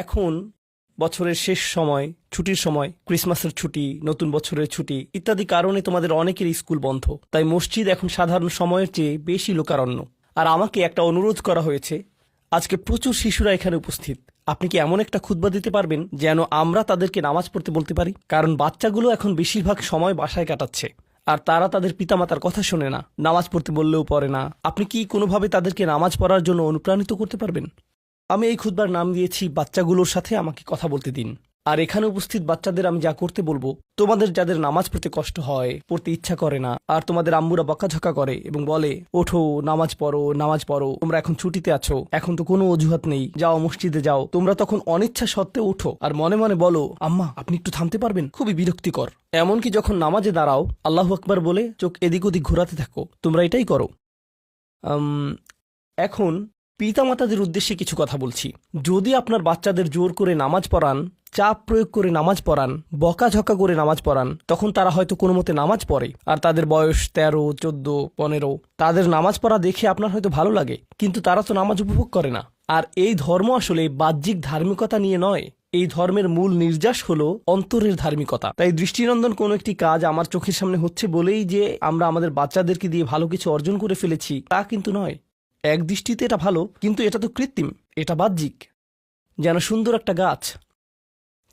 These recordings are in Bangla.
এখন বছরের শেষ সময়, ছুটির সময়, ক্রিসমাসের ছুটি, নতুন বছরের ছুটি ইত্যাদি কারণে তোমাদের অনেকের স্কুল বন্ধ। তাই মসজিদ এখন সাধারণ সময়ের চেয়ে বেশি লোকারণ্য। আর আমাকে একটা অনুরোধ করা হয়েছে, আজকে প্রচুর শিশুরা এখানে উপস্থিত। আপনি কি এমন একটা খুতবা দিতে পারবেন যেন আমরা তাদেরকে নামাজ পড়তে বলতে পারি? কারণ বাচ্চাগুলো এখন বেশিরভাগ সময় বাসায় কাটাচ্ছে, আর তারা তাদের পিতামাতার কথা শোনে না, নামাজ পড়তে বললেও পড়ে না। আপনি কি কোনোভাবে তাদেরকে নামাজ পড়ার জন্য অনুপ্রাণিত করতে পারবেন? আমি এই খুতবার নাম দিয়েছি বাচ্চাগুলোর সাথে আমাকে কথা বলতে দিন। আর এখানে উপস্থিত বাচ্চাদের আমি যা করতে বলবো, তোমাদের যাদের নামাজ পড়তে কষ্ট হয়, পড়তে ইচ্ছা করে না, আর তোমাদের আম্মুরা বকাঝকা করে এবং বলে ওঠো নামাজ পড়ো নামাজ পড়ো, তোমরা এখন ছুটিতে আছো, এখন তো কোনো অজুহাত নেই, যাও মসজিদে যাও, তোমরা তখন অনিচ্ছা সত্ত্বেও ওঠো আর মনে মনে বলো আম্মা আপনি একটু থামতে পারবেন, খুবই বিরক্তিকর। এমনকি যখন নামাজে দাঁড়াও আল্লাহু আকবার বলে চোখ এদিক ওদিক ঘোরাতে থাকো, তোমরা এটাই করো। এখন পিতামাতাদের উদ্দেশ্যে কিছু কথা বলছি। যদি আপনার বাচ্চাদের জোর করে নামাজ পড়ান, চাপ প্রয়োগ করে নামাজ পড়ান, বকাঝকা করে নামাজ পড়ান, তখন তারা হয়তো কোনো মতে নামাজ পড়ে, আর তাদের বয়স 13, 14, 15। তাদের নামাজ পড়া দেখে আপনার হয়তো ভালো লাগে, কিন্তু তারা তো নামাজ উপভোগ করে না। আর এই ধর্ম আসলে বাহ্যিক ধার্মিকতা নিয়ে নয়, এই ধর্মের মূল নির্যাস হলো অন্তরের ধার্মিকতা। তাই দৃষ্টিনন্দন কোনো একটি কাজ আমার চোখের সামনে হচ্ছে বলেই যে আমরা আমাদের বাচ্চাদেরকে দিয়ে ভালো কিছু অর্জন করে ফেলেছি তা কিন্তু নয়। এক দৃষ্টিতে এটা ভালো, কিন্তু এটা তো কৃত্রিম, এটা বাহ্যিক। যেন সুন্দর একটা গাছ,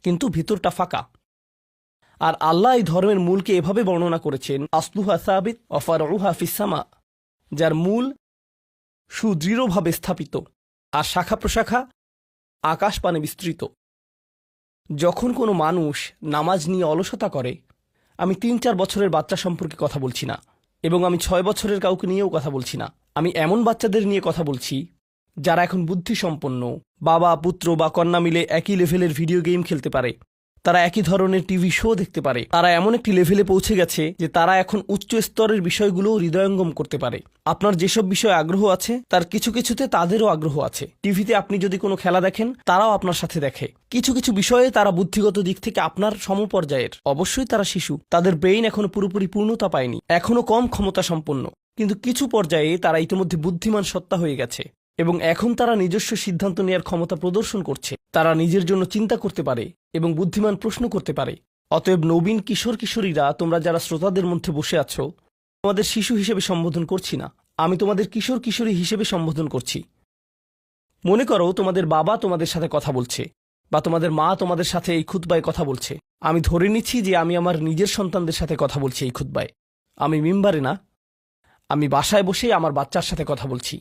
কিন্তু ভিতরটা ফাঁকা। আর আল্লাহ এই ধর্মের মূলকে এভাবে বর্ণনা করেছেন, আসলুহা সাবিত ওয়া ফারউহা ফিস সামা, যার মূল সুদৃঢ়ভাবে স্থাপিত আর শাখা প্রশাখা আকাশ পানে বিস্তৃত। যখন কোনো মানুষ নামাজ নিয়ে অলসতা করে, আমি 3-4 বছরের বাচ্চা সম্পর্কে কথা বলছি না, এবং আমি 6 বছরের কাউকে নিয়েও কথা বলছি না। আমি এমন বাচ্চাদের নিয়ে কথা বলছি যারা এখন বুদ্ধিসম্পন্ন, বাবা পুত্র বা কন্যা মিলে একই লেভেলের ভিডিও গেম খেলতে পারে, তারা একই ধরনের টিভি শো দেখতে পারে, তারা এমন একটি লেভেলে পৌঁছে গেছে যে তারা এখন উচ্চ স্তরের বিষয়গুলো হৃদয়ঙ্গম করতে পারে। আপনার যেসব বিষয়ে আগ্রহ আছে তার কিছু কিছুতে তাদেরও আগ্রহ আছে। টিভিতে আপনি যদি কোনো খেলা দেখেন, তারাও আপনার সাথে দেখে। কিছু কিছু বিষয়ে তারা বুদ্ধিগত দিক থেকে আপনার সমপর্যায়ের। অবশ্যই তারা শিশু, তাদের ব্রেইন এখনো পুরোপুরি পূর্ণতা পায়নি, এখনো কম ক্ষমতা সম্পন্ন, কিন্তু কিছু পর্যায়ে তারা ইতিমধ্যে বুদ্ধিমান সত্তা হয়ে গেছে এবং এখন তারা নিজস্ব সিদ্ধান্ত নেওয়ার ক্ষমতা প্রদর্শন করছে। তারা নিজের জন্য চিন্তা করতে পারে এবং বুদ্ধিমান প্রশ্ন করতে পারে। অতএব নবীন কিশোর কিশোরীরা, তোমরা যারা শ্রোতাদের মধ্যে বসে আছো, তোমাদের শিশু হিসেবে সম্বোধন করছি না, আমি তোমাদের কিশোর কিশোরী হিসেবে সম্বোধন করছি। মনে করো তোমাদের বাবা তোমাদের সাথে কথা বলছে, বা তোমাদের মা তোমাদের সাথে এই খুতবায় কথা বলছে। আমি ধরে নিচ্ছি যে আমি আমার নিজের সন্তানদের সাথে কথা বলছি এই খুতবায়। আমি মিম্বারে না, আমি বাসায় বসেই আমার বাচ্চার সাথে কথা বলছি।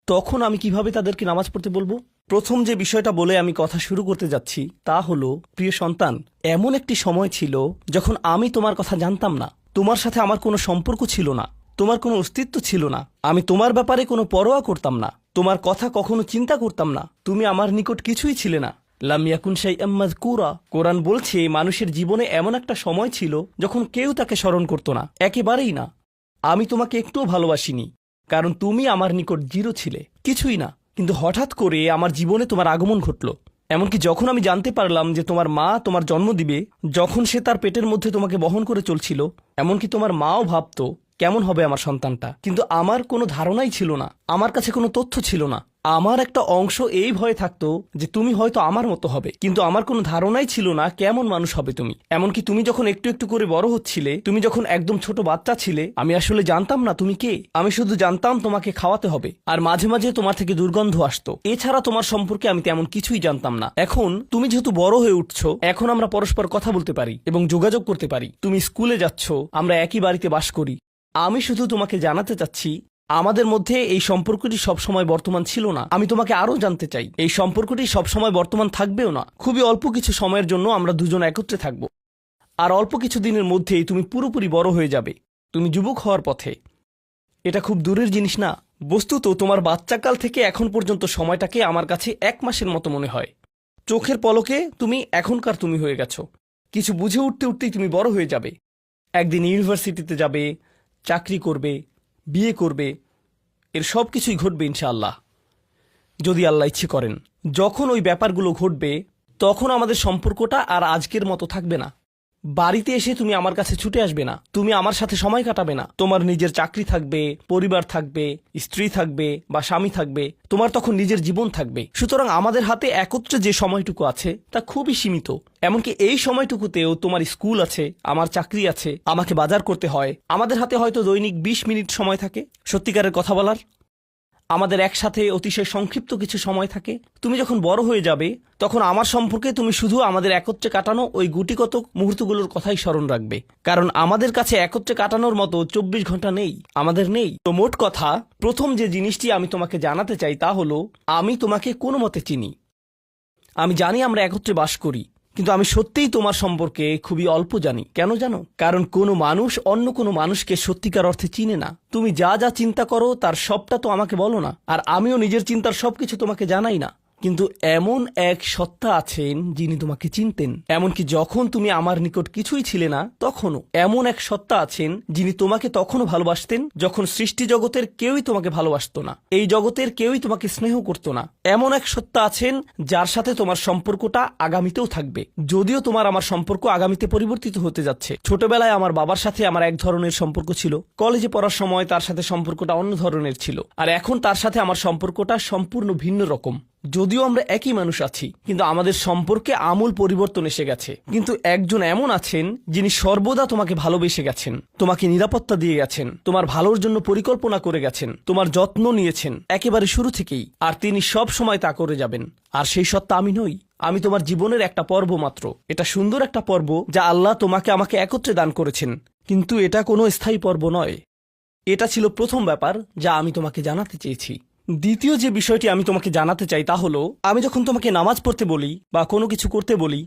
তখন আমি কিভাবে তাদেরকে নামাজ পড়তে বলবো? প্রথম যে বিষয়টা বলে আমি কথা শুরু করতে যাচ্ছি তা হলো, প্রিয় সন্তান, এমন একটি সময় ছিল যখন আমি তোমার কথা জানতাম না, তোমার সাথে আমার কোনো সম্পর্ক ছিল না, তোমার কোনো অস্তিত্ব ছিল না, আমি তোমার ব্যাপারে কোনো পরোয়া করতাম না, তোমার কথা কখনো চিন্তা করতাম না, তুমি আমার নিকট কিছুই ছিলে না। লাম ইয়াকুন শাইআম মাযকুরা। কোরআন বলছে মানুষের জীবনে এমন একটা সময় ছিল যখন কেউ তাকে স্মরণ করত না, একেবারেই না। আমি তোমাকে একটুও ভালোবাসিনি, কারণ তুমি আমার নিকট জিরো ছিলে, কিছুই না। কিন্তু হঠাৎ করে আমার জীবনে তোমার আগমন ঘটল। এমনকি যখন আমি জানতে পারলাম যে তোমার মা তোমার জন্ম দিবে, যখন সে তার পেটের মধ্যে তোমাকে বহন করে চলছিল, এমনকি তোমার মাও ভাবতো কেমন হবে আমার সন্তানটা। কিন্তু আমার কোনো ধারণাই ছিল না, আমার কাছে কোনো তথ্য ছিল না। আমার একটা অংশ এই ভয়ে থাকতো যে তুমি হয়তো আমার মতো হবে, কিন্তু আমার কোনো ধারণাই ছিল না কেমন মানুষ হবে তুমি। এমনকি তুমি যখন একটু একটু করে বড় হচ্ছিলে, তুমি যখন একদম ছোট বাচ্চা ছিলে, আমি আসলে জানতাম না তুমি কে। আমি শুধু জানতাম তোমাকে খাওয়াতে হবে, আর মাঝে মাঝে তোমার থেকে দুর্গন্ধ আসতো। এছাড়া তোমার সম্পর্কে আমি তেমন কিছুই জানতাম না। এখন তুমি যেহেতু বড় হয়ে উঠছো, এখন আমরা পরস্পর কথা বলতে পারি এবং যোগাযোগ করতে পারি। তুমি স্কুলে যাচ্ছ, আমরা একই বাড়িতে বাস করি। আমি শুধু তোমাকে জানাতে চাচ্ছি, আমাদের মধ্যে এই সম্পর্কটি সবসময় বর্তমান ছিল না। আমি তোমাকে আরও জানতে চাই, এই সম্পর্কটি সবসময় বর্তমান থাকবেও না। খুবই অল্প কিছু সময়ের জন্য আমরা দুজন একত্রে থাকব, আর অল্প কিছু দিনের মধ্যেই তুমি পুরোপুরি বড় হয়ে যাবে, তুমি যুবক হওয়ার পথে। এটা খুব দূরের জিনিস না। বস্তুত তোমার বাচ্চাকাল থেকে এখন পর্যন্ত সময়টাকে আমার কাছে 1 মাসের মতো মনে হয়। চোখের পলকে তুমি এখনকার তুমি হয়ে গেছো। কিছু বুঝে উঠতে উঠতেই তুমি বড় হয়ে যাবে। একদিন ইউনিভার্সিটিতে যাবে, চাকরি করবে, বিয়ে করবে, এর সব কিছুই ঘটবে ইনশাআল্লাহ, যদি আল্লাহ ইচ্ছে করেন। যখন ওই ব্যাপারগুলো ঘটবে, তখন আমাদের সম্পর্কটা আর আজকের মতো থাকবে না। বাড়িতে এসে তুমি আমার কাছে ছুটে আসবে না, তুমি আমার সাথে সময় কাটাবে না, তোমার নিজের চাকরি থাকবে, পরিবার থাকবে, স্ত্রী থাকবে বা স্বামী থাকবে, তোমার তখন নিজের জীবন থাকবে। সুতরাং আমাদের হাতে একত্রে যে সময়টুকু আছে তা খুবই সীমিত। এমনকি এই সময়টুকুতেও তোমার স্কুল আছে, আমার চাকরি আছে, আমাকে বাজার করতে হয়। আমাদের হাতে হয়তো দৈনিক 20 মিনিট সময় থাকে সত্যিকারের কথা বলার। আমাদের একসাথে অতিশয় সংক্ষিপ্ত কিছু সময় থাকে। তুমি যখন বড় হয়ে যাবে তখন আমার সম্পর্কে তুমি শুধু আমাদের একত্রে কাটানো ওই গুটিকত মুহূর্তগুলোর কথাই স্মরণ রাখবে, কারণ আমাদের কাছে একত্রে কাটানোর মতো 24 ঘন্টা নেই, আমাদের নেই। তো মোট কথা, প্রথম যে জিনিসটি আমি তোমাকে জানাতে চাই তা হলো, আমি তোমাকে কোনো মতে চিনি। আমি জানি আমরা একত্রে বাস করি, কিন্তু আমি সত্যিই তোমার সম্পর্কে খুবই অল্প জানি। কেন জানো? কারণ কোনো মানুষ অন্য কোনো মানুষকে সত্যিকার অর্থে চিনে না। তুমি যা যা চিন্তা করো তার সবটা তো আমাকে বলো না, আর আমিও নিজের চিন্তার সবকিছু তোমাকে জানাই না। কিন্তু এমন এক সত্তা আছেন যিনি তোমাকে চিনতেন, এমনকি যখন তুমি আমার নিকট কিছুই ছিলে না তখনও। এমন এক সত্তা আছেন যিনি তোমাকে তখনও ভালোবাসতেন যখন সৃষ্টি জগতের কেউই তোমাকে ভালোবাসতো না, এই জগতের কেউই তোমাকে স্নেহ করতো না। এমন এক সত্তা আছেন যার সাথে তোমার সম্পর্কটা আগামীতেও থাকবে, যদিও তোমার আমার সম্পর্ক আগামীতে পরিবর্তিত হতে যাচ্ছে। ছোটবেলায় আমার বাবার সাথে আমার এক ধরনের সম্পর্ক ছিল, কলেজে পড়ার সময় তার সাথে সম্পর্কটা অন্য ধরনের ছিল, আর এখন তার সাথে আমার সম্পর্কটা সম্পূর্ণ ভিন্ন রকম। যদিও আমরা একই মানুষ আছি, কিন্তু আমাদের সম্পর্কে আমূল পরিবর্তন এসে গেছে। কিন্তু একজন এমন আছেন যিনি সর্বদা তোমাকে ভালোবেসে গেছেন, তোমাকে নিরাপত্তা দিয়ে গেছেন, তোমার ভালোর জন্য পরিকল্পনা করে গেছেন, তোমার যত্ন নিয়েছেন একেবারে শুরু থেকেই, আর তিনি সব সময় তা করে যাবেন। আর সেই সত্তা আমি নই, আমি তোমার জীবনের একটা পর্ব মাত্র। এটা সুন্দর একটা পর্ব যা আল্লাহ তোমাকে আমাকে একত্রে দান করেছেন, কিন্তু এটা কোনো স্থায়ী পর্ব নয়। এটা ছিল প্রথম ব্যাপার যা আমি তোমাকে জানাতে চেয়েছি। দ্বিতীয় যে বিষয়টি আমি তোমাকে জানাতে চাই তা হলো, আমি যখন তোমাকে নামাজ পড়তে বলি বা কোনো কিছু করতে বলি,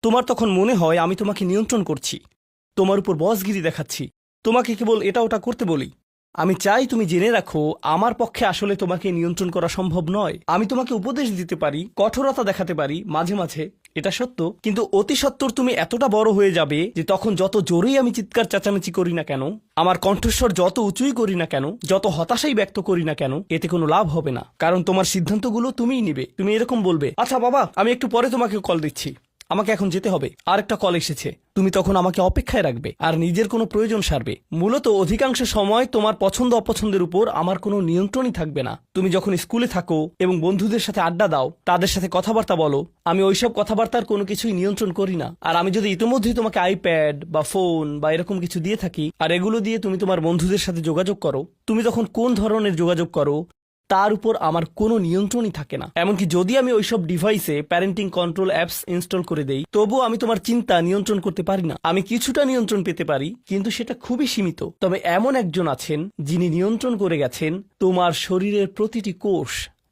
তোমার তখন মনে হয় আমি তোমাকে নিয়ন্ত্রণ করছি, তোমার উপর বসগিরি দেখাচ্ছি, তোমাকে কেবল এটা ওটা করতে বলি। আমি চাই তুমি জেনে রাখো, আমার পক্ষে আসলে তোমাকে নিয়ন্ত্রণ করা সম্ভব নয়। আমি তোমাকে উপদেশ দিতে পারি, কঠোরতা দেখাতে পারি মাঝে মাঝে, এটা সত্য, কিন্তু অতি সত্বর তুমি এতটা বড় হয়ে যাবে যে তখন যত জোরেই আমি চিৎকার চেঁচামেচি করি না কেন, আমার কণ্ঠস্বর যত উঁচুই করি না কেন, যত হতাশাই ব্যক্ত করি না কেন, এতে কোনো লাভ হবে না। কারণ তোমার সিদ্ধান্তগুলো তুমিই নিবে। তুমি এরকম বলবে, আচ্ছা বাবা, আমি একটু পরে তোমাকে কল দিচ্ছি, আমাকে এখন যেতে হবে, আর একটা কল এসেছে। তুমি তখন আমাকে অপেক্ষায় রাখবে আর নিজের কোনো প্রয়োজন সারবে। মূলত অধিকাংশ সময় তোমার পছন্দ অপছন্দের উপর আমার কোনো নিয়ন্ত্রণই থাকবে না। তুমি যখন স্কুলে থাকো এবং বন্ধুদের সাথে আড্ডা দাও, তাদের সাথে কথাবার্তা বলো, আমি ওইসব কথাবার্তার কোনো কিছুই নিয়ন্ত্রণ করি না। আর আমি যদি ইতিমধ্যেই তোমাকে আইপ্যাড বা ফোন বা এরকম কিছু দিয়ে থাকি, আর এগুলো দিয়ে তুমি তোমার বন্ধুদের সাথে যোগাযোগ করো, তুমি তখন কোন ধরনের যোগাযোগ করো তার উপর আমার কোনো নিয়ন্ত্রণই থাকে না। এমনকি যদি আমি ওইসব ডিভাইসে প্যারেন্টিং কন্ট্রোল অ্যাপস ইনস্টল করে দেই, তবুও আমি তোমার চিন্তা নিয়ন্ত্রণ করতে পারি না। আমি কিছুটা নিয়ন্ত্রণ পেতে পারি, কিন্তু সেটা খুবই সীমিত। তবে এমন একজন আছেন যিনি নিয়ন্ত্রণ করে গেছেন তোমার শরীরের প্রতিটি কোষ।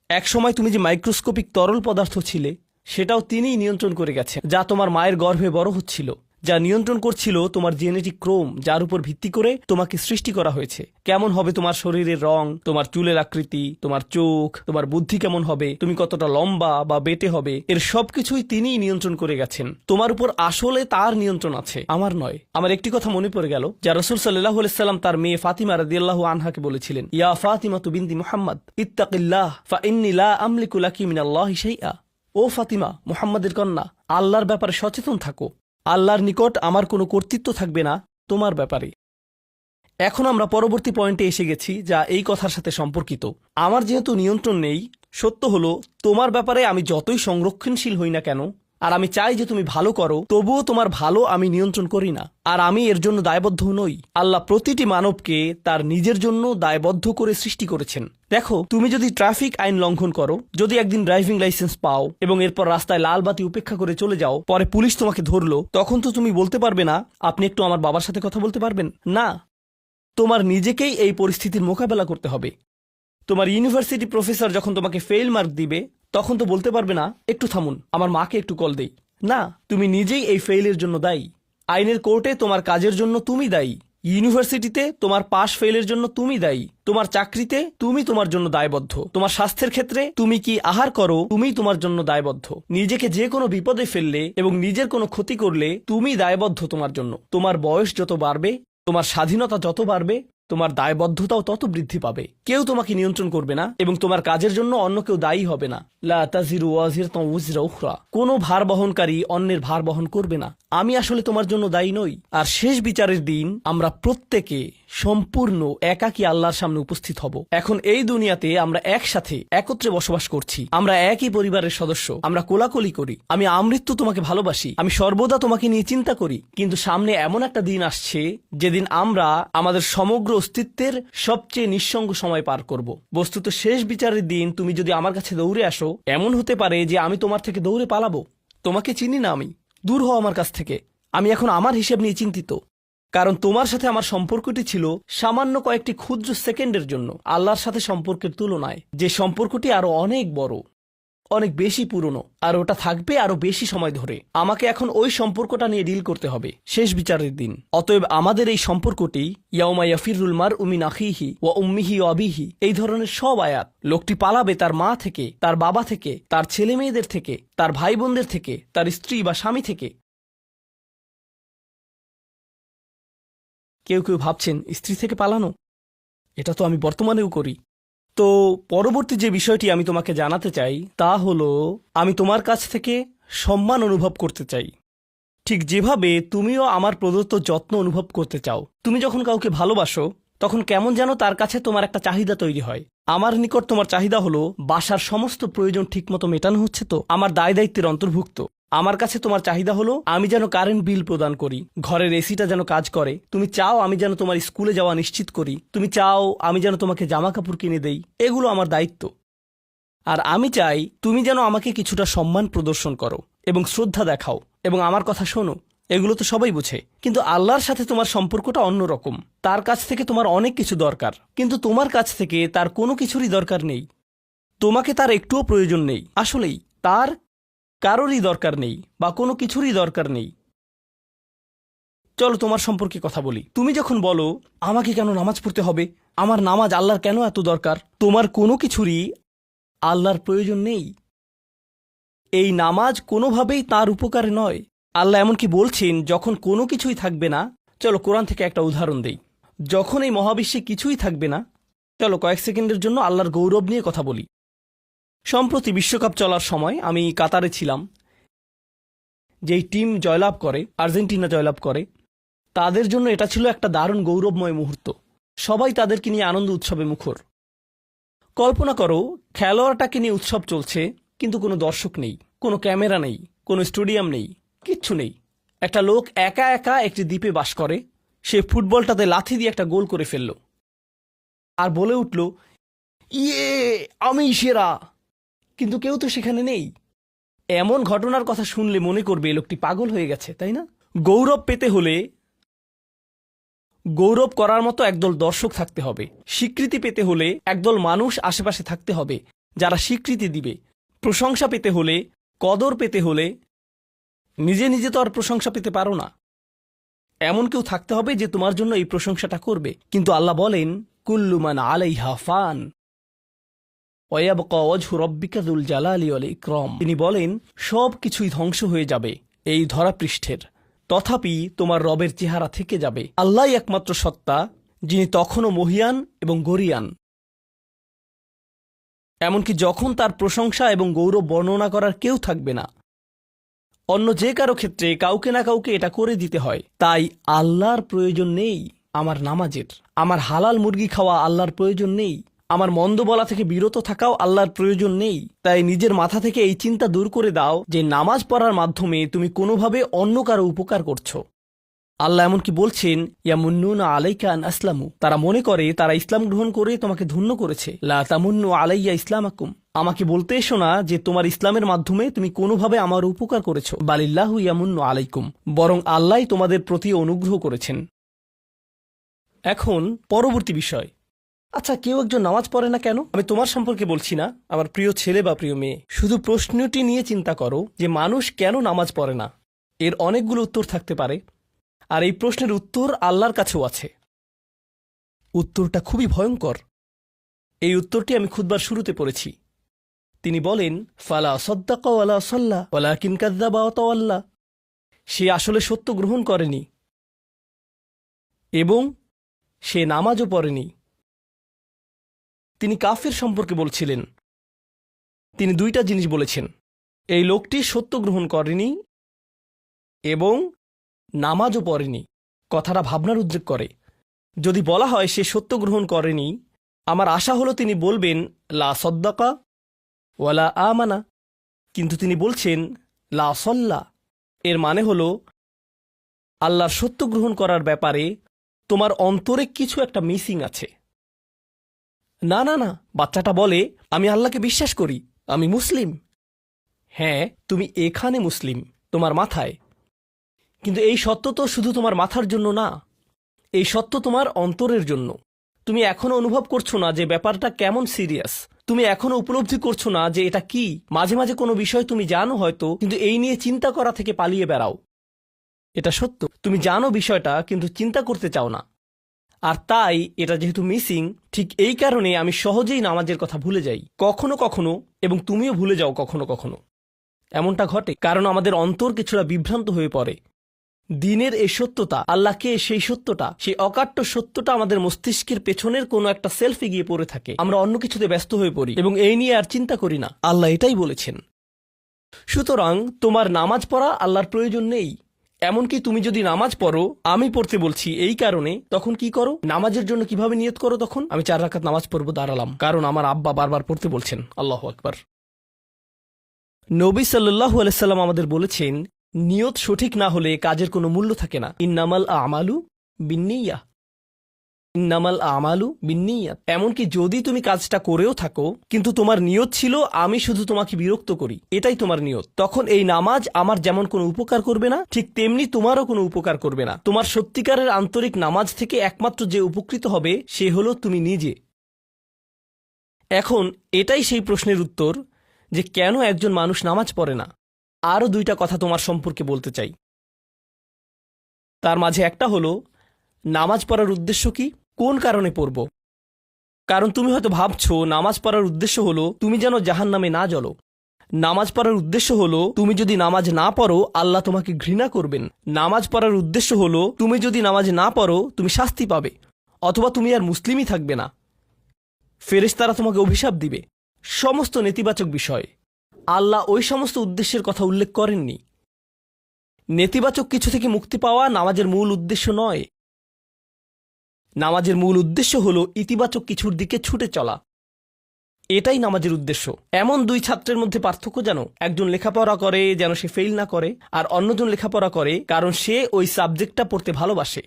একসময় তুমি যে মাইক্রোস্কোপিক তরল পদার্থ ছিলে, সেটাও তিনিই নিয়ন্ত্রণ করে গেছেন, যা তোমার মায়ের গর্ভে বড় হচ্ছিল, যা নিয়ন্ত্রণ করছিল তোমার জেনেটিক ক্রোম, যার উপর ভিত্তি করে তোমাকে সৃষ্টি করা হয়েছে। কেমন হবে তোমার শরীরের রং, তোমার চুলের আকৃতি, তোমার চোখ, তোমার বুদ্ধি কেমন হবে, তুমি কতটা লম্বা বা বেটে হবে, এর সবকিছুই তিনিই নিয়ন্ত্রণ করে গেছেন। তোমার উপর আসলে তার নিয়ন্ত্রণ আছে, আমার নয়। আমার একটি কথা মনে পড়ে গেল, যা রাসূল সাল্লাল্লাহু আলাইহি সাল্লাম তার মেয়ে ফাতিমা রাদিয়াল্লাহু আনহাকে বলেছিলেন, ইয়া ফাতিমাতু বিনতি মুহাম্মদ ইত্তাকিল্লাহ ফা ইন্নী লা আমলিকু লাকি মিনাল্লাহি শাইআ। ও ফাতিমা, মুহাম্মাদের কন্যা, আল্লাহর ব্যাপারে সচেতন থাকো। আল্লাহর নিকট আমার কোনো কর্তৃত্ব থাকবে না তোমার ব্যাপারে। এখন আমরা পরবর্তী পয়েন্টে এসে গেছি, যা এই কথার সাথে সম্পর্কিত। আমার যেহেতু নিয়ন্ত্রণ নেই, সত্য হলো তোমার ব্যাপারে আমি যতই সংরক্ষণশীল হই না কেন, আর আমি চাই যে তুমি ভালো করো, তবুও তোমার ভালো আমি নিয়ন্ত্রণ করি না, আর আমি এর জন্য দায়বদ্ধ নই। আল্লাহ প্রতিটি মানবকে তার নিজের জন্য দায়বদ্ধ করে সৃষ্টি করেছেন। দেখো, তুমি যদি ট্রাফিক আইন লঙ্ঘন করো, যদি একদিন ড্রাইভিং লাইসেন্স পাও এবং এরপর রাস্তায় লাল বাতি উপেক্ষা করে চলে যাও, পরে পুলিশ তোমাকে ধরলো, তখন তো তুমি বলতে পারবে না, আপনি একটু আমার বাবার সাথে কথা বলতে পারবেন না। তোমার নিজেকেই এই পরিস্থিতির মোকাবেলা করতে হবে। তোমার ইউনিভার্সিটি প্রফেসর যখন তোমাকে ফেল মার্ক দিবে, তখন তো বলতে পারবে না, একটু থামুন, আমার মাকে একটু কল দেই। না, তুমি নিজেই এই ফেইলের জন্য দায়ী। আইনের কোর্টে তোমার কাজের জন্য তুমি দায়ী। ইউনিভার্সিটিতে তোমার পাশ ফেইলের জন্য তুমি দায়ী। তোমার চাকরিতে তুমি তোমার জন্য দায়বদ্ধ। তোমার স্বাস্থ্যের ক্ষেত্রে তুমি কি আহার করো, তুমি তোমার জন্য দায়বদ্ধ। নিজেকে যে কোনো বিপদে ফেললে এবং নিজের কোনো ক্ষতি করলে তুমি দায়বদ্ধ তোমার জন্য। তোমার বয়স যত বাড়বে, তোমার স্বাধীনতা যত বাড়বে, তোমার দায়বদ্ধতাও তত বৃদ্ধি পাবে। কেউ তোমাকে নিয়ন্ত্রণ করবে না এবং তোমার কাজের জন্য অন্য কেউ দায়ী হবে না। লা তাজিরু ওয়াজিরাতুন উযরা উখরা। কোনো ভার বহনকারী অন্যের ভার বহন করবে না। আমি আসলে তোমার জন্য দায়ী নই। আর শেষ বিচারের দিন আমরা প্রত্যেকে সম্পূর্ণ একাকী আল্লাহর সামনে উপস্থিত হব। এখন এই দুনিয়াতে আমরা একসাথে একত্রে বসবাস করছি, আমরা একই পরিবারের সদস্য, আমরা কোলাকুলি করি, আমি আমৃত্যু তোমাকে ভালোবাসি, আমি সর্বদা তোমাকে নিয়ে চিন্তা করি। কিন্তু সামনে এমন একটা দিন আসছে যেদিন আমরা আমাদের সমগ্র অস্তিত্বের সবচেয়ে নিঃসঙ্গ সময় পার করব। বস্তুত শেষ বিচারের দিন তুমি যদি আমার কাছে দৌড়ে আসো, এমন হতে পারে যে আমি তোমার থেকে দৌড়ে পালাবো। তোমাকে চিনি না আমি, দূর হও আমার কাছ থেকে। আমি এখন আমার হিসেব নিয়ে চিন্তিত, কারণ তোমার সাথে আমার সম্পর্কটি ছিল সামান্য কয়েকটি ক্ষুদ্র সেকেন্ডের জন্য আল্লাহর সাথে সম্পর্কের তুলনায়, যে সম্পর্কটি আরো অনেক বড়, অনেক বেশি পুরনো, আর ওটা থাকবে আরো বেশি সময় ধরে। আমাকে এখন ওই সম্পর্কটা নিয়ে ডিল করতে হবে শেষ বিচারের দিন। অতএব আমাদের এই সম্পর্কটি ইয়াউমা ইয়াফিরুল মারউ মিন আখিহি ওয়া উম্মিহি ওয়া আবিহি, এই ধরনের সব আয়াত। লোকটি পালাবে তার মা থেকে, তার বাবা থেকে, তার ছেলে মেয়েদের থেকে, তার ভাই বোনদের থেকে, তার স্ত্রী বা স্বামী থেকে। কেউ কেউ ভাবছেন স্ত্রী থেকে পালানো, এটা তো আমি বর্তমানেও করি। তো পরবর্তী যে বিষয়টি আমি তোমাকে জানাতে চাই তা হলো, আমি তোমার কাছ থেকে সম্মান অনুভব করতে চাই, ঠিক যেভাবে তুমিও আমার প্রদত্ত যত্ন অনুভব করতে চাও। তুমি যখন কাউকে ভালোবাসো তখন কেমন যেন তার কাছে তোমার একটা চাহিদা তৈরি হয়। আমার নিকট তোমার চাহিদা হলো বাসার সমস্ত প্রয়োজন ঠিকমতো মেটানো হচ্ছে তো, আমার দায় দায়িত্বের অন্তর্ভুক্ত। আমার কাছে তোমার চাহিদা হলো আমি যেন কারেন্ট বিল প্রদান করি, ঘরের এসিটা যেন কাজ করে। তুমি চাও আমি যেন তোমার স্কুলে যাওয়া নিশ্চিত করি, তুমি চাও আমি যেন তোমাকে জামা কাপড় কিনে দেই। এগুলো আমার দায়িত্ব। আর আমি চাই তুমি যেন আমাকে কিছুটা সম্মান প্রদর্শন করো এবং শ্রদ্ধা দেখাও এবং আমার কথা শোনো। এগুলো তো সবাই বুঝে, কিন্তু আল্লাহর সাথে তোমার সম্পর্কটা অন্যরকম। তার কাছ থেকে তোমার অনেক কিছু দরকার, কিন্তু তোমার কাছ থেকে তার কোনো কিছুরই দরকার নেই। তোমাকে তার একটুও প্রয়োজন নেই। আসলেই তার কারোরই দরকার নেই বা কোনো কিছুরই দরকার নেই। চলো তোমার সম্পর্কে কথা বলি। তুমি যখন বলো আমাকে কেন নামাজ পড়তে হবে, আমার নামাজ আল্লাহর কেন এত দরকার, তোমার কোনো কিছুরই আল্লাহর প্রয়োজন নেই। এই নামাজ কোনোভাবেই তার উপকারে নয়। আল্লাহ এমনকি বলছেন যখন কোনো কিছুই থাকবে না, চলো কোরআন থেকে একটা উদাহরণ দেই। যখন এই মহাবিশ্বে কিছুই থাকবে না, চলো কয়েক সেকেন্ডের জন্য আল্লাহর গৌরব নিয়ে কথা বলি। সম্প্রতি বিশ্বকাপ চলার সময় আমি কাতারে ছিলাম। যেই টিম জয়লাভ করে, আর্জেন্টিনা জয়লাভ করে, তাদের জন্য এটা ছিল একটা দারুণ গৌরবময় মুহূর্ত। সবাই তাদেরকে নিয়ে আনন্দ উৎসবে মুখর। কল্পনা করো খেলোয়াড়টাকে নিয়ে উৎসব চলছে, কিন্তু কোনো দর্শক নেই, কোনো ক্যামেরা নেই, কোনো স্টেডিয়াম নেই, কিচ্ছু নেই। একটা লোক একা একা একটি দ্বীপে বাস করে, সে ফুটবলটাতে লাথি দিয়ে একটা গোল করে ফেলল আর বলে উঠল, ইয়ে, আমি সেরা। কিন্তু কেউ তো সেখানে নেই। এমন ঘটনার কথা শুনলে মনে করবে লোকটি পাগল হয়ে গেছে, তাই না? গৌরব পেতে হলে গৌরব করার মতো একদল দর্শক থাকতে হবে। স্বীকৃতি পেতে হলে একদল মানুষ আশেপাশে থাকতে হবে যারা স্বীকৃতি দিবে। প্রশংসা পেতে হলে, কদর পেতে হলে নিজে নিজে তো আর প্রশংসা পেতে পারো না। এমন কেউ থাকতে হবে যে তোমার জন্য এই প্রশংসাটা করবে। কিন্তু আল্লাহ বলেন, কুল্লু মান আলাইহা ফান ওয়ায়াবকা ওয়াজহু রাব্বিকা যুল জালালি ওয়াল ইকরাম। তিনি বলেন সব কিছুই ধ্বংস হয়ে যাবে এই ধরাপৃষ্ঠের, তথাপি তোমার রবের চেহারা থেকে যাবে। আল্লাহই একমাত্র সত্তা, যিনি তখনও মহিয়ান এবং গরিয়ান। এমনকি যখন তার প্রশংসা এবং গৌরব বর্ণনা করার কেউ থাকবে না, অন্য যে কারো ক্ষেত্রে কাউকে না কাউকে এটা করে দিতে হয়। তাই আল্লাহর প্রয়োজন নেই আমার নামাজের, আমার হালাল মুরগি খাওয়া আল্লাহর প্রয়োজন নেই, আমার মন্দ বলা থেকে বিরত থাকাও আল্লাহর প্রয়োজন নেই। তাই নিজের মাথা থেকে এই চিন্তা দূর করে দাও যে নামাজ পড়ার মাধ্যমে তুমি কোনোভাবে অন্য কারো উপকার করছো। আল্লাহ এমনকি বলছেন, ইয়ামুন্নুনা আলাইকা আন আসলামু, তারা মনে করে তারা ইসলাম গ্রহণ করে তোমাকে ধন্য করেছে। লা তামুন্নু আলাইয়া ইসলামাকুম, আমাকে বলতে এসো না যে তোমার ইসলামের মাধ্যমে তুমি কোনোভাবে আমার উপকার করেছো। বালিল্লাহু ইয়ামুন্নু আলাইকুম, বরং আল্লাহই তোমাদের প্রতি অনুগ্রহ করেছেন। এখন পরবর্তী বিষয়, আচ্ছা কেউ একজন নামাজ পড়ে না কেন? আমি তোমার সম্পর্কে বলছি না, আমার প্রিয় ছেলে বা প্রিয় মেয়ে। শুধু প্রশ্নটি নিয়ে চিন্তা করো যে মানুষ কেন নামাজ পড়ে না। এর অনেকগুলো উত্তর থাকতে পারে, আর এই প্রশ্নের উত্তর আল্লাহর কাছেও আছে। উত্তরটা খুবই ভয়ঙ্কর। এই উত্তরটি আমি খুতবার শুরুতে পড়েছি। তিনি বলেন, ফালা সাদ্দাকা ওয়ালা সাল্লা ওয়ালাকিন কাযযাবা ওয়া তাওয়াল্লা। সে আসলে সত্য গ্রহণ করেনি এবং সে নামাজও পড়েনি। তিনি কাফের সম্পর্কে বলছিলেন। তিনি দুইটা জিনিস বলেছেন, এই লোকটি সত্য গ্রহণ করেনি এবং নামাজও পড়েনি, কথাটা ভাবনার উদ্রেক করে। যদি বলা হয় সে সত্য গ্রহণ করেনি, আমার আশা হলো তিনি বলবেন লা সদ্দাকা ওয়ালা আমানা, কিন্তু তিনি বলছেন লা সল্লা। এর মানে হলো আল্লাহর সত্য গ্রহণ করার ব্যাপারে তোমার অন্তরে কিছু একটা মিসিং আছে। না না না, বাচ্চাটা বলে আমি আল্লাহকে বিশ্বাস করি, আমি মুসলিম। হ্যাঁ, তুমি এখানে মুসলিম, তোমার মাথায়, কিন্তু এই সত্য তো শুধু তোমার মাথার জন্য না, এই সত্য তোমার অন্তরের জন্য। তুমি এখনো অনুভব করছো না যে ব্যাপারটা কেমন সিরিয়াস, তুমি এখনো উপলব্ধি করছো না যে এটা কি। মাঝে মাঝে কোনো বিষয় তুমি জানো হয়তো, কিন্তু এই নিয়ে চিন্তা করা থেকে পালিয়ে বেড়াও। এটা সত্য, তুমি জানো বিষয়টা কিন্তু চিন্তা করতে চাও না। আর তাই এটা যেহেতু মিসিং, ঠিক এই কারণে আমি সহজেই নামাজের কথা ভুলে যাই কখনো কখনো, এবং তুমিও ভুলে যাও কখনো কখনো। এমনটা ঘটে কারণ আমাদের অন্তর কিছুটা বিভ্রান্ত হয়ে পড়ে। দিনের এই সত্যতা, আল্লাহকে সেই সত্যটা, সেই অকাট্য সত্যটা আমাদের মস্তিষ্কের পেছনের কোনো একটা সেলফে গিয়ে পড়ে থাকে। আমরা অন্য কিছুতে ব্যস্ত হয়ে পড়ি এবং এই নিয়ে আর চিন্তা করি না। আল্লাহ এটাই বলেছেন। সুতরাং তোমার নামাজ পড়া আল্লাহর প্রয়োজন নেই। এমনকি তুমি যদি নামাজ পড়ো, আমি পড়তে বলছি এই কারণে, তখন কি করো? নামাজের জন্য কিভাবে নিয়ত করো? তখন আমি 4 রাকাত নামাজ পড়বো, দাঁড়ালাম, কারণ আমার আব্বা বারবার পড়তে বলছেন। আল্লাহু আকবার। নবী সাল্লাল্লাহু আলাইহি সাল্লাম আমাদের বলেছেন, নিয়ত সঠিক না হলে কাজের কোনো মূল্য থাকে না। ইন্নামাল আমালু বিন্নিয়াহ, ইন্নামাল আমালু বিন্নিয়াত। এমনকি যদি তুমি কাজটা করেও থাকো কিন্তু তোমার নিয়ত ছিল আমি শুধু তোমাকে বিরক্ত করি, এটাই তোমার নিয়ত, তখন এই নামাজ আমার যেমন কোনো উপকার করবে না, ঠিক তেমনি তোমারও কোনো উপকার করবে না। তোমার সত্যিকারের আন্তরিক নামাজ থেকে একমাত্র যে উপকৃত হবে সে হলো তুমি নিজে। এখন এটাই সেই প্রশ্নের উত্তর যে কেন একজন মানুষ নামাজ পড়ে না। আরও 2টা কথা তোমার সম্পর্কে বলতে চাই। তার মাঝে একটা হলো নামাজ পড়ার উদ্দেশ্য কি, কোন কারণে পড়ব। কারণ তুমি হয়তো ভাবছো নামাজ পড়ার উদ্দেশ্য হলো তুমি যেন জাহান্নামে না জ্বলো। নামাজ পড়ার উদ্দেশ্য হলো তুমি যদি নামাজ না পড়ো আল্লাহ তোমাকে ঘৃণা করবেন। নামাজ পড়ার উদ্দেশ্য হলো তুমি যদি নামাজ না পড়ো তুমি শাস্তি পাবে, অথবা তুমি আর মুসলিমই থাকবে না, ফেরেশতারা তোমাকে অভিশাপ দিবে। সমস্ত নেতিবাচক বিষয়। আল্লাহ ওই সমস্ত উদ্দেশ্যের কথা উল্লেখ করেননি। নেতিবাচক কিছু থেকে মুক্তি পাওয়া নামাজের মূল উদ্দেশ্য নয়। নামাজের মূল উদ্দেশ্য হলো ইতিবাচক কিছুর দিকে ছুটে চলা, এটাই নামাজের উদ্দেশ্য। এমন 2 ছাত্রের মধ্যে পার্থক্য জানো? একজন লেখাপড়া করে যেন সে ফেল না করে, আর অন্যজন লেখাপড়া করে কারণ সে ওই সাবজেক্টটা পড়তে ভালোবাসে।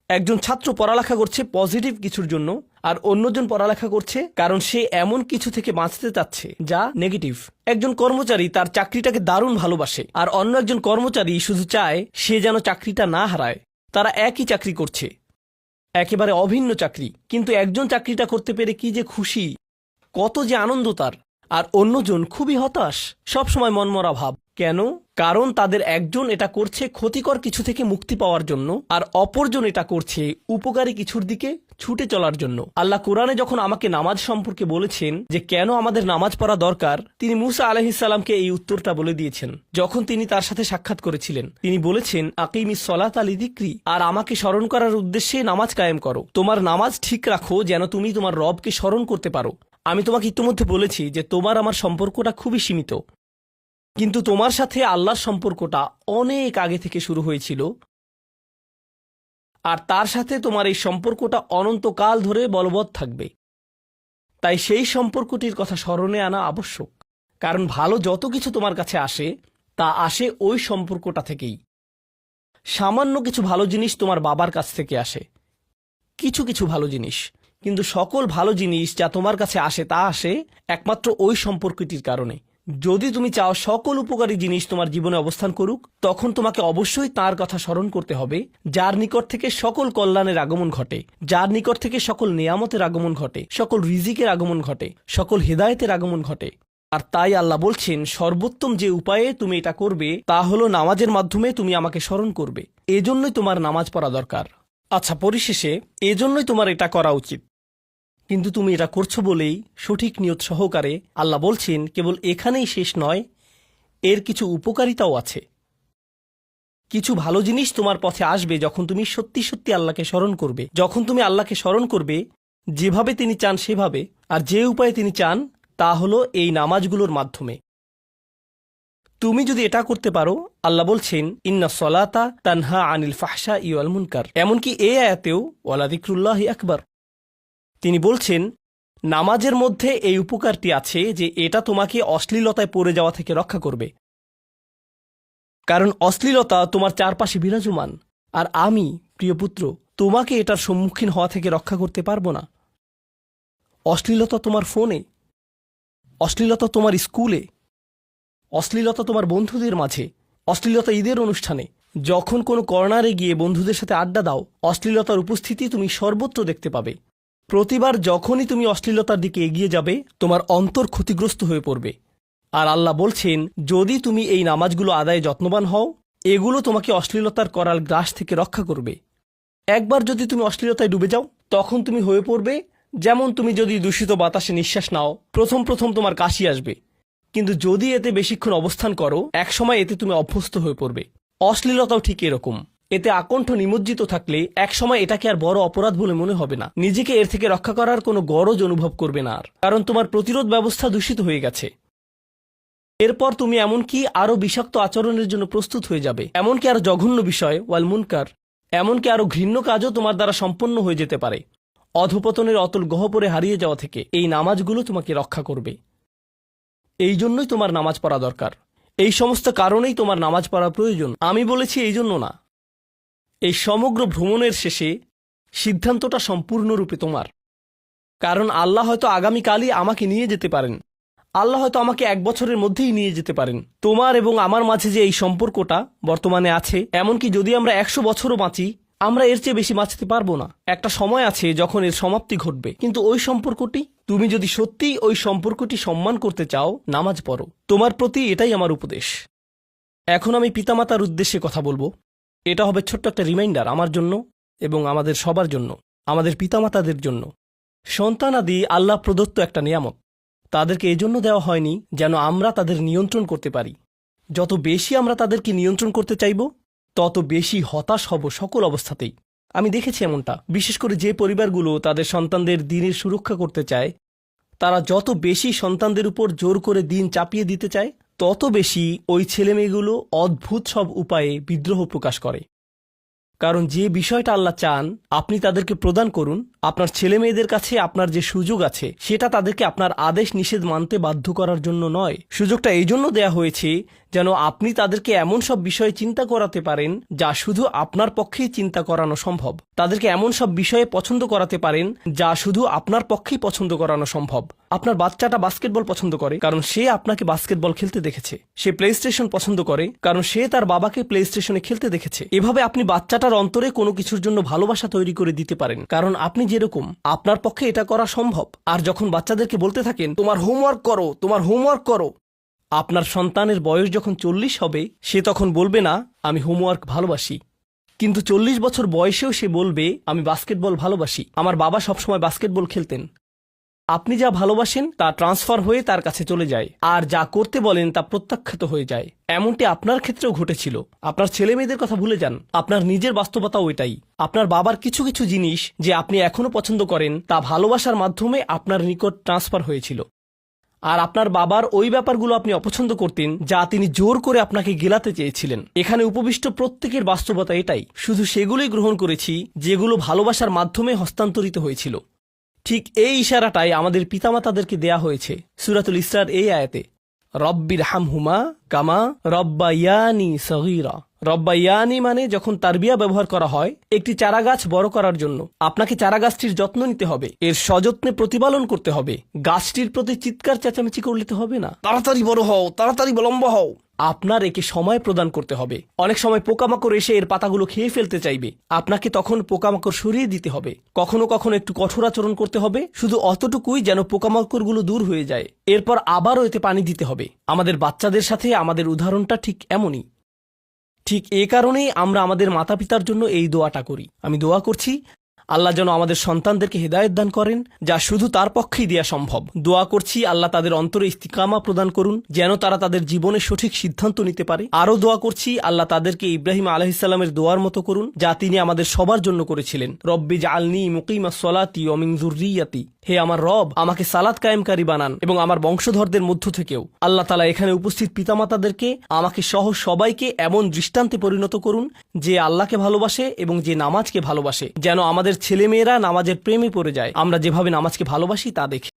একজন ছাত্র পড়ালেখা করছে পজিটিভ কিছুর জন্য, আর অন্যজন পড়ালেখা করছে কারণ সে এমন কিছু থেকে বাঁচতে চাচ্ছে যা নেগেটিভ। একজন কর্মচারী তার চাকরিটাকে দারুণ ভালোবাসে, আর অন্য একজন কর্মচারী শুধু চায় সে যেন চাকরিটা না হারায়। তারা একই চাকরি করছে, একেবারে অভিন্ন চাকরি, কিন্তু একজন চাকরিটা করতে পেরে কি যে খুশি, কত যে আনন্দ তার, আর অন্যজন খুবই হতাশ, সবসময় মনমরা ভাব। কেন? কারণ তাদের একজন এটা করছে ক্ষতিকর কিছু থেকে মুক্তি পাওয়ার জন্য, আর অপরজন এটা করছে উপকারী কিছুর দিকে ছুটে চলার জন্য। আল্লাহ কোরআনে যখন আমাকে নামাজ সম্পর্কে বলেছেন যে কেন আমাদের নামাজ পড়া দরকার, তিনি মুসা আলাইহিস সালামকে এই উত্তরটা বলে দিয়েছেন যখন তিনি তার সাথে সাক্ষাৎ করেছিলেন। তিনি বলেছেন, আকিমিস সলাতা লিযিকরি, আর আমাকে স্মরণ করার উদ্দেশ্যে নামাজ কায়েম করো। তোমার নামাজ ঠিক রাখো যেন তুমি তোমার রবকে স্মরণ করতে পারো। আমি তোমাকে ইতিমধ্যে বলেছি যে তোমার আমার সম্পর্কটা খুবই সীমিত, কিন্তু তোমার সাথে আল্লাহর সম্পর্কটা অনেক আগে থেকে শুরু হয়েছিল, আর তার সাথে তোমার এই সম্পর্কটা অনন্তকাল ধরে বলবৎ থাকবে। তাই সেই সম্পর্কটির কথা স্মরণে আনা আবশ্যক, কারণ ভালো যত কিছু তোমার কাছে আসে তা আসে ওই সম্পর্কটা থেকেই। সামান্য কিছু ভালো জিনিস তোমার বাবার কাছ থেকে আসে, কিছু কিছু ভালো জিনিস, কিন্তু সকল ভালো জিনিস যা তোমার কাছে আসে তা আসে একমাত্র ওই সম্পর্কটির কারণে। যদি তুমি চাও সকল উপকারী জিনিস তোমার জীবনে অবস্থান করুক, তখন তোমাকে অবশ্যই তার কথা স্মরণ করতে হবে যার নিকট থেকে সকল কল্যাণের আগমন ঘটে, যার নিকট থেকে সকল নিয়ামতের আগমন ঘটে, সকল রিজিকের আগমন ঘটে, সকল হেদায়েতের আগমন ঘটে। আর তাই আল্লাহ বলছেন সর্বোত্তম যে উপায়ে তুমি এটা করবে তা হলো নামাজের মাধ্যমে তুমি আমাকে স্মরণ করবে। এজন্যই তোমার নামাজ পড়া দরকার। আচ্ছা, পরিশেষে এজন্যই তোমার এটা করা উচিত, কিন্তু তুমি এটা করছো বলেই সঠিক নিয়ত সহকারে আল্লাহ বলছেন কেবল এখানেই শেষ নয়, এর কিছু উপকারিতাও আছে। কিছু ভালো জিনিস তোমার পথে আসবে যখন তুমি সত্যি সত্যি আল্লাহকে স্মরণ করবে, যখন তুমি আল্লাহকে স্মরণ করবে যেভাবে তিনি চান সেভাবে, আর যে উপায়ে তিনি চান তা হলো এই নামাজগুলোর মাধ্যমে। তুমি যদি এটা করতে পারো, আল্লাহ বলছেন ইন্না সলাতা তানহা আনিল ফাহশা ওয়াল মুনকার। এমনকি এই আয়াতেও ওয়ালা যিকরুল্লাহি আকবার। তিনি বলছেন নামাজের মধ্যে এই উপকারটি আছে যে এটা তোমাকে অশ্লীলতায় পড়ে যাওয়া থেকে রক্ষা করবে। কারণ অশ্লীলতা তোমার চারপাশে বিরাজমান, আর আমি প্রিয় পুত্র তোমাকে এটার সম্মুখীন হওয়া থেকে রক্ষা করতে পারবো না। অশ্লীলতা তোমার ফোনে, অশ্লীলতা তোমার স্কুলে, অশ্লীলতা তোমার বন্ধুদের মাঝে, অশ্লীলতা ঈদের অনুষ্ঠানে, যখন কোনো কর্নারে গিয়ে বন্ধুদের সাথে আড্ডা দাও, অশ্লীলতার উপস্থিতি তুমি সর্বত্র দেখতে পাবে। প্রতিবার যখনই তুমি অশ্লীলতার দিকে এগিয়ে যাবে, তোমার অন্তর ক্ষতিগ্রস্ত হয়ে পড়বে। আর আল্লাহ বলছেন যদি তুমি এই নামাজগুলো আদায়ে যত্নবান হও, এগুলো তোমাকে অশ্লীলতার করাল গ্রাস থেকে রক্ষা করবে। একবার যদি তুমি অশ্লীলতায় ডুবে যাও, তখন তুমি হয়ে পড়বে যেমন তুমি যদি দূষিত বাতাসে নিঃশ্বাস নাও, প্রথম প্রথম তোমার কাশি আসবে, কিন্তু যদি এতে বেশিক্ষণ অবস্থান করো, একসময় এতে তুমি অভ্যস্ত হয়ে পড়বে। অশ্লীলতাও ঠিক এরকম। এতে আকণ্ঠ নিমজ্জিত থাকলে একসময় এটাকে আর বড় অপরাধ বলে মনে হবে না। নিজেকে এর থেকে রক্ষা করার কোনো গরজ অনুভব করবে না আর, কারণ তোমার প্রতিরোধ ব্যবস্থা দূষিত হয়ে গেছে। এরপর তুমি এমনকি আরও বিষাক্ত আচরণের জন্য প্রস্তুত হয়ে যাবে, এমনকি আরও জঘন্য বিষয় ওয়াল মুনকার, এমনকি আরও ঘৃণ্য কাজও তোমার দ্বারা সম্পন্ন হয়ে যেতে পারে। অধপতনের অতল গহ্বরে হারিয়ে যাওয়া থেকে এই নামাজগুলো তোমাকে রক্ষা করবে। এই জন্যই তোমার নামাজ পড়া দরকার। এই সমস্ত কারণেই তোমার নামাজ পড়া প্রয়োজন। আমি বলেছি এই জন্য না। এই সমগ্র ভ্রমণের শেষে সিদ্ধান্তটা সম্পূর্ণরূপে তোমার। কারণ আল্লাহ হয়তো আগামীকালই আমাকে নিয়ে যেতে পারেন, আল্লাহ হয়তো আমাকে 1 বছরের মধ্যেই নিয়ে যেতে পারেন। তোমার এবং আমার মাঝে যে এই সম্পর্কটা বর্তমানে আছে, এমনকি যদি আমরা 100 বছরও বাঁচি, আমরা এর চেয়ে বেশি বাঁচতে পারবো না। একটা সময় আছে যখন এর সমাপ্তি ঘটবে, কিন্তু ওই সম্পর্কটি, তুমি যদি সত্যিই ওই সম্পর্কটি সম্মান করতে চাও, নামাজ পড়ো। তোমার প্রতি এটাই আমার উপদেশ। এখন আমি পিতামাতার উদ্দেশ্যে কথা বলবো। এটা হবে ছোট্ট একটা রিমাইন্ডার আমার জন্য এবং আমাদের সবার জন্য, আমাদের পিতামাতাদের জন্য। সন্তানাদি আল্লাহ প্রদত্ত একটা নিয়ামত। তাদেরকে এজন্য দেওয়া হয়নি যেন আমরা তাদের নিয়ন্ত্রণ করতে পারি। যত বেশি আমরা তাদেরকে নিয়ন্ত্রণ করতে চাইব, তত বেশি হতাশ হব সকল অবস্থাতেই। আমি দেখেছি এমনটা, বিশেষ করে যে পরিবারগুলো তাদের সন্তানদের দিনের সুরক্ষা করতে চায়, তারা যত বেশি সন্তানদের উপর জোর করে দিন চাপিয়ে দিতে চায়, তত বেশি ওই ছেলেমেয়েগুলো অদ্ভুত সব উপায়ে বিদ্রোহ প্রকাশ করে। কারণ যে বিষয়টা আল্লাহ চান আপনি তাদেরকে প্রদান করুন, আপনার ছেলে মেয়েদের কাছে আপনার যে সুযোগ আছে সেটা তাদেরকে আপনার আদেশ নিষেধ মানতে বাধ্য করার জন্য নয়। সুযোগটা এই জন্য দেয়া হয়েছে যেন আপনি তাদেরকে এমন সব বিষয়ে চিন্তা করাতে পারেন যা শুধু আপনার পক্ষেই চিন্তা করানো সম্ভব। তাদেরকে এমন সব বিষয়ে পছন্দ করাতে পারেন যা শুধু আপনার পক্ষেই পছন্দ করানো সম্ভব। আপনার বাচ্চাটা বাস্কেটবল পছন্দ করে কারণ সে আপনাকে বাস্কেটবল খেলতে দেখেছে। সে প্লে স্টেশন পছন্দ করে কারণ সে তার বাবাকে প্লে স্টেশনে খেলতে দেখেছে। এভাবে আপনি বাচ্চাটার অন্তরে কোনো কিছুর জন্য ভালোবাসা তৈরি করে দিতে পারেন, কারণ আপনি যেরকম, আপনার পক্ষে এটা করা সম্ভব। আর যখন বাচ্চাদেরকে বলতে থাকেন তোমার হোমওয়ার্ক করো, তোমার হোমওয়ার্ক করো, আপনার সন্তানের বয়স যখন 40 হবে, সে তখন বলবে না আমি হোমওয়ার্ক ভালোবাসি, কিন্তু 40 বছর বয়সেও সে বলবে আমি বাস্কেটবল ভালোবাসি, আমার বাবা সবসময় বাস্কেটবল খেলতেন। আপনি যা ভালোবাসেন তা ট্রান্সফার হয়ে তার কাছে চলে যায়, আর যা করতে বলেন তা প্রত্যাখ্যাত হয়ে যায়। এমনটি আপনার ক্ষেত্রেও ঘটেছিল। আপনার ছেলে মেয়েদের কথা ভুলে যান, আপনার নিজের বাস্তবতাও এটাই। আপনার বাবার কিছু কিছু জিনিস যে আপনি এখনো পছন্দ করেন তা ভালোবাসার মাধ্যমে আপনার নিকট ট্রান্সফার হয়েছিল, আর আপনার বাবার ওই ব্যাপারগুলো আপনি অপছন্দ করতেন যা তিনি জোর করে আপনাকে গেলাতে চেয়েছিলেন। এখানে উপবিষ্ট প্রত্যেকের বাস্তবতা এটাই, শুধু সেগুলোই গ্রহণ করেছি যেগুলো ভালোবাসার মাধ্যমে হস্তান্তরিত হয়েছিল। ঠিক এই ইশারাটাই আমাদের পিতামাতাদেরকে দেয়া হয়েছে সূরাতুল ইসরার এই আয়াতে, রব্বির হামহুমা কামা রব্বায়ানি সগীরা। রব্বায়ানি মানে যখন তারবিয়া ব্যবহার করা হয় একটি চারাগাছ বড় করার জন্য, আপনাকে চারাগাছটির যত্ন নিতে হবে, এর সযত্নে প্রতিপালন করতে হবে। গাছটির প্রতি চিৎকার চেঁচামেচি করলে তো হবে না, তাড়াতাড়ি বড় হও, তাড়াতাড়ি লম্বা হও। আপনার একে সময় প্রদান করতে হবে। অনেক সময় পোকামাকড় এসে এর পাতাগুলো খেয়ে ফেলতে চাইবে, আপনাকে তখন পোকামাকড় সরিয়ে দিতে হবে। কখনো কখনো একটু কঠোর আচরণ করতে হবে, শুধু অতটুকুই যেন পোকামাকড়গুলো দূর হয়ে যায়। এরপর আবারও এতে পানি দিতে হবে। আমাদের বাচ্চাদের সাথে আমাদের উদাহরণটা ঠিক এমনই। ঠিক এ কারণেই আমরা আমাদের মাতা পিতার জন্য এই দোয়াটা করি। আমি দোয়া করছি আল্লাহ যেন আমাদের সন্তানদেরকে হেদায়েত দান করেন, যা শুধু তার পক্ষেই দেয়া সম্ভব। দোয়া করছি আল্লাহ তাদের অন্তরে ইস্তিকামা প্রদান করুন, যেন তারা তাদের জীবনে সঠিক সিদ্ধান্ত নিতে পারে। আরও দোয়া করছি আল্লাহ তাদেরকে ইব্রাহিম আলাইহিস সালামের দোয়ার মতো করুন, যা তিনি আমাদের সবার জন্য করেছিলেন, রব্বি জাআলনি মুকিমাস সালাতি ওয়া মিন যুররিয়াতি। হে আমার রব, আমাকে সালাত কায়েমকারী বানান এবং আমার বংশধরদের মধ্য থেকেও আল্লাহ তাআলা এখানে উপস্থিত পিতামাতাদেরকে আমাকে সহ সবাইকে এমন দৃষ্টান্তে পরিণত করুন যে আল্লাহকে ভালোবাসে এবং যে নামাজকে ভালোবাসে, যেন আমাদের ছেলেমেয়েরা নামাজের প্রেমে পড়ে যায় আমরা যেভাবে নামাজকে ভালোবাসি তা দেখে।